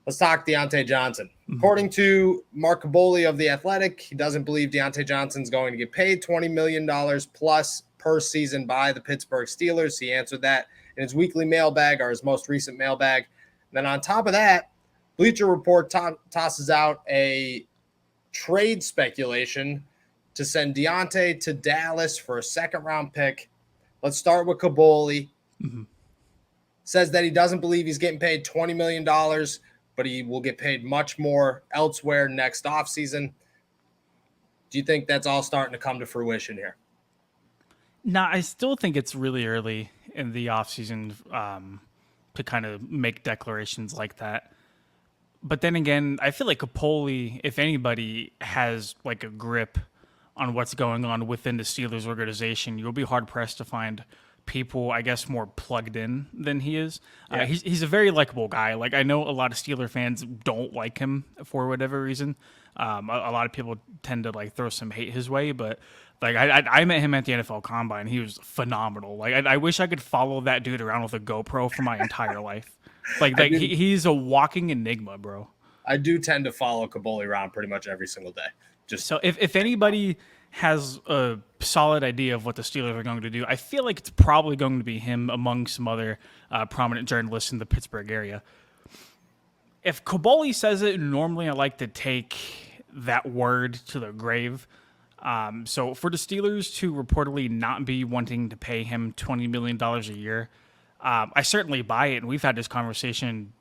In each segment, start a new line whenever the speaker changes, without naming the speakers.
Let's talk Diontae Johnson.
Mm-hmm.
According to Mark Caboli of The Athletic, he doesn't believe Diontae Johnson's going to get paid $20 million plus per season by the Pittsburgh Steelers. He answered that in his weekly mailbag, or his most recent mailbag. And then on top of that, Bleacher Report tosses out a trade speculation to send Diontae to Dallas for a second-round pick. Let's start with Caboli.
Mm-hmm.
Says that he doesn't believe he's getting paid $20 million, but he will get paid much more elsewhere next offseason. Do you think that's all starting to come to fruition here?
No, I still think it's really early in the offseason to kind of make declarations like that. But then again, I feel like Capoli, if anybody, has like a grip on what's going on within the Steelers organization. You'll be hard-pressed to find people, I guess, more plugged in than he is.
Yeah.
He's a very likable guy. Like, I know a lot of Steeler fans don't like him for whatever reason. A lot of people tend to like throw some hate his way, but like I met him at the NFL Combine. He was phenomenal. Like I wish I could follow that dude around with a GoPro for my entire life. Like he's a walking enigma, bro.
I do tend to follow Caboli around pretty much every single day.
So if anybody has a solid idea of what the Steelers are going to do, I feel like it's probably going to be him among some other prominent journalists in the Pittsburgh area. If Caboli says it, normally I like to take that word to the grave. So for the Steelers to reportedly not be wanting to pay him $20 million a year, I certainly buy it. And we've had this conversation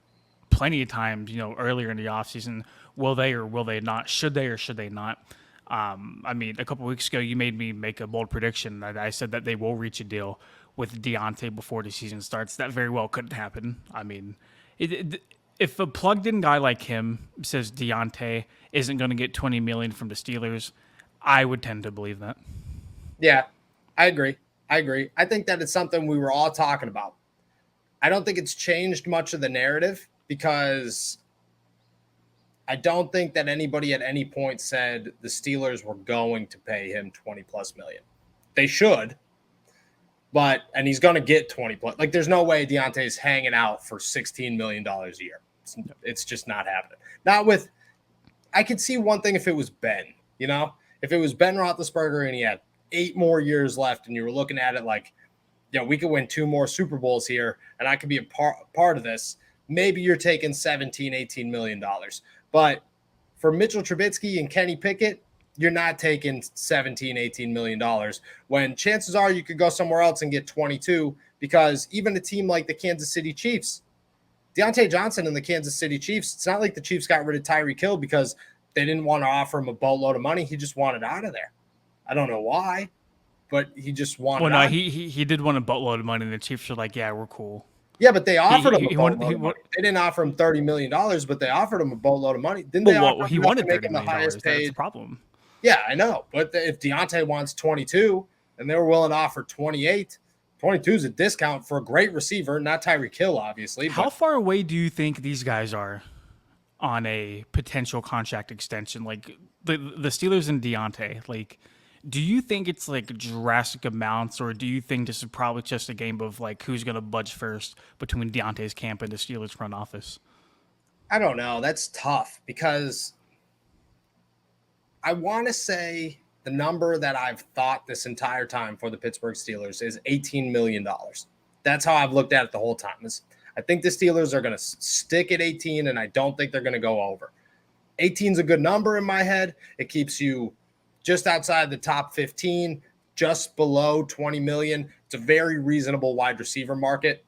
plenty of times, earlier in the offseason. Will they or will they not? Should they or should they not? I mean, a couple weeks ago, you made me make a bold prediction that I said that they will reach a deal with Diontae before the season starts. That very well couldn't happen. I mean, if a plugged-in guy like him says Diontae isn't going to get $20 million from the Steelers, I would tend to believe that.
Yeah, I agree. I think that it's something we were all talking about. I don't think it's changed much of the narrative because I don't think that anybody at any point said the Steelers were going to pay him 20 plus million. They should, and he's going to get 20 plus. Like, there's no way Diontae's hanging out for $16 million a year. It's just not happening. I could see one thing if it was Ben, if it was Ben Roethlisberger and he had 8 more years left and you were looking at it like, we could win 2 more Super Bowls here and I could be a part of this. Maybe you're taking $17, $18 million. But for Mitchell Trubisky and Kenny Pickett, you're not taking $17, $18 million when chances are you could go somewhere else and get 22 because even a team like the Kansas City Chiefs, Diontae Johnson and the Kansas City Chiefs, it's not like the Chiefs got rid of Tyreek Hill because they didn't want to offer him a boatload of money. He just wanted out of there. I don't know why, but he just wanted out.
Well, no, he did want a boatload of money, and the Chiefs were like, yeah, we're cool.
Yeah, but they offered him a boatload of money. They didn't offer him $30 million, but they offered him a boatload of money. Didn't they offer him
he wanted $30 million.
The highest paid?
That's the problem.
Yeah, I know. But if Diontae wants 22 and they were willing to offer 28, 22 is a discount for a great receiver, not Tyreek Hill, obviously.
How far away do you think these guys are on a potential contract extension? Like the Steelers and Diontae, like, do you think it's like drastic amounts, or do you think this is probably just a game of like who's going to budge first between Diontae's camp and the Steelers front office?
I don't know. That's tough because I want to say the number that I've thought this entire time for the Pittsburgh Steelers is $18 million. That's how I've looked at it the whole time. I think the Steelers are going to stick at 18, and I don't think they're going to go over. 18 is a good number in my head. It keeps you just outside the top 15, just below 20 million. It's a very reasonable wide receiver market.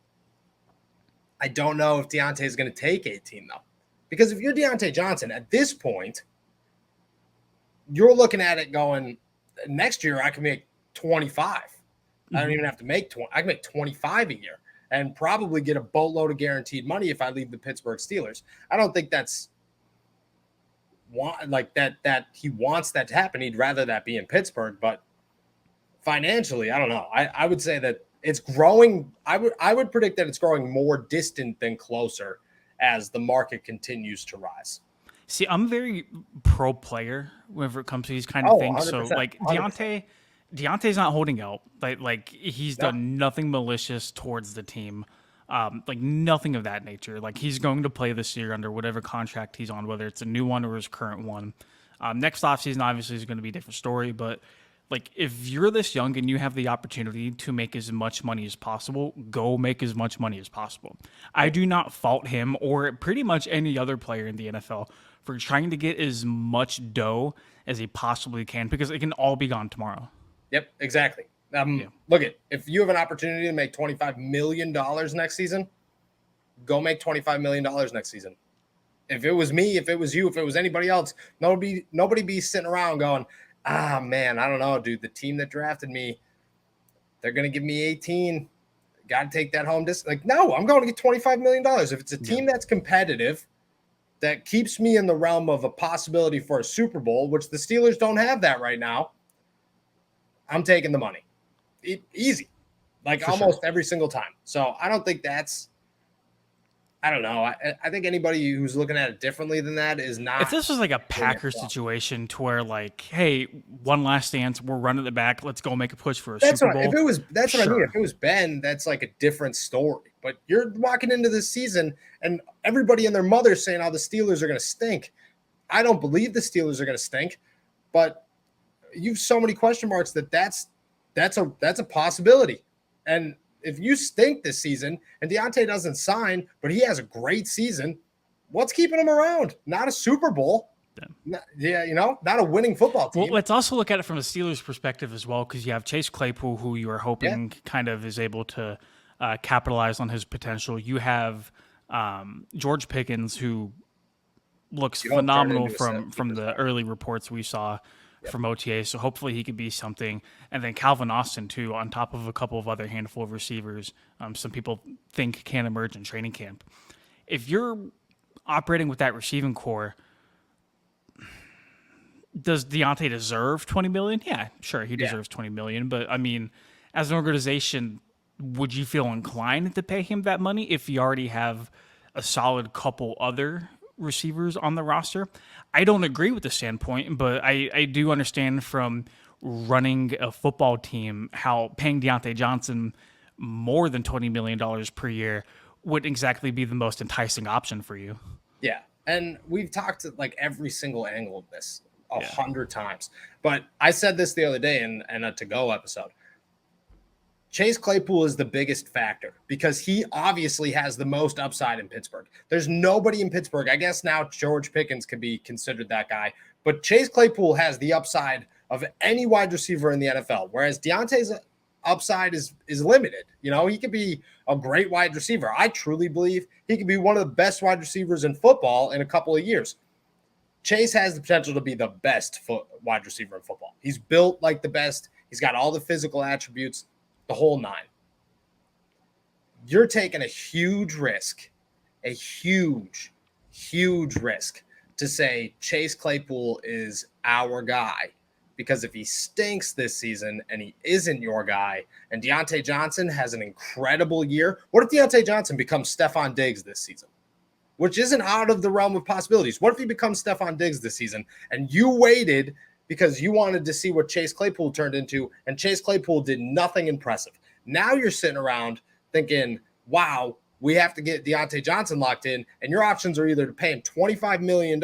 I don't know if Diontae is going to take 18, though. Because if you're Diontae Johnson, at this point, you're looking at it going, next year I can make 25. I don't even have to make 20. I can make 25 a year and probably get a boatload of guaranteed money if I leave the Pittsburgh Steelers. I don't think that's that he wants that to happen. He'd rather that be in Pittsburgh, but financially, I don't know. I would say that it's growing. I would predict that it's growing more distant than closer as the market continues to rise.
See, I'm very pro player whenever it comes to these kind of things. So like
100%.
Deontay's not holding out. Like he's done nothing malicious towards the team. Like nothing of that nature. Like he's going to play this year under whatever contract he's on, whether it's a new one or his current one. Next offseason obviously is going to be a different story, but like if you're this young and you have the opportunity to make as much money as possible, go make as much money as possible. I do not fault him or pretty much any other player in the NFL for trying to get as much dough as he possibly can because it can all be gone tomorrow.
Yep, exactly. Look if you have an opportunity to make $25 million next season, go make $25 million next season. If it was me, if it was you, if it was anybody else, nobody be sitting around going, man, I don't know, dude. The team that drafted me, they're going to give me 18. Got to take that home. Like, no, I'm going to get $25 million. If it's a team that's competitive, that keeps me in the realm of a possibility for a Super Bowl, which the Steelers don't have that right now, I'm taking the money. Easy. Like for almost every single time. So I don't think that's, I don't know. I think anybody who's looking at it differently than that is not.
If this was like a Packers situation to where like, hey, one last dance, we're running the back, let's go make a push for a Super Bowl.
If it was, that's what I mean. If it was Ben, that's like a different story. But you're walking into this season and everybody and their mother saying, "Oh, the Steelers are going to stink." I don't believe the Steelers are going to stink, but you've so many question marks that's a possibility. And if you stink this season and Diontae doesn't sign, but he has a great season, what's keeping him around? Not a Super Bowl. Not a winning football team.
Well, let's also look at it from a Steelers perspective as well, because you have Chase Claypool, who you are hoping kind of is able to capitalize on his potential. You have George Pickens, who looks phenomenal from the early reports we saw from OTA, so hopefully he could be something. And then Calvin Austin, too, on top of a couple of other handful of receivers some people think can emerge in training camp. If you're operating with that receiving core, does Diontae deserve $20 million? Yeah, sure, he deserves $20 million. But, I mean, as an organization, would you feel inclined to pay him that money if you already have a solid couple other receivers on the roster? I don't agree with the standpoint, but I do understand from running a football team how paying Diontae Johnson more than $20 million per year would exactly be the most enticing option for you.
Yeah, and we've talked like every single angle of this 100 times. But I said this the other day in a to-go episode. Chase Claypool is the biggest factor because he obviously has the most upside in Pittsburgh. There's nobody in Pittsburgh. I guess now George Pickens could be considered that guy, but Chase Claypool has the upside of any wide receiver in the NFL, whereas Diontae's upside is limited. You know, he could be a great wide receiver. I truly believe he could be one of the best wide receivers in football in a couple of years. Chase has the potential to be the best wide receiver in football. He's built like the best. He's got all the physical attributes, the whole nine. You're taking a huge risk, a huge, huge risk to say Chase Claypool is our guy. Because if he stinks this season and he isn't your guy, and Diontae Johnson has an incredible year, what if Diontae Johnson becomes Stephon Diggs this season? Which isn't out of the realm of possibilities. What if he becomes Stephon Diggs this season and you waited because you wanted to see what Chase Claypool turned into, and Chase Claypool did nothing impressive? Now you're sitting around thinking, wow, we have to get Diontae Johnson locked in, and your options are either to pay him $25 million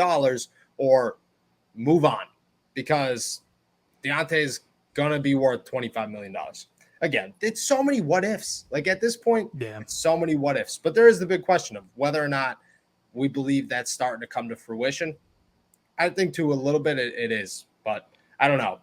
or move on because Deontay's going to be worth $25 million. Again, it's so many what ifs. Like at this point, it's so many what ifs. But there is the big question of whether or not we believe that's starting to come to fruition. I think to a little bit it is, but I don't know.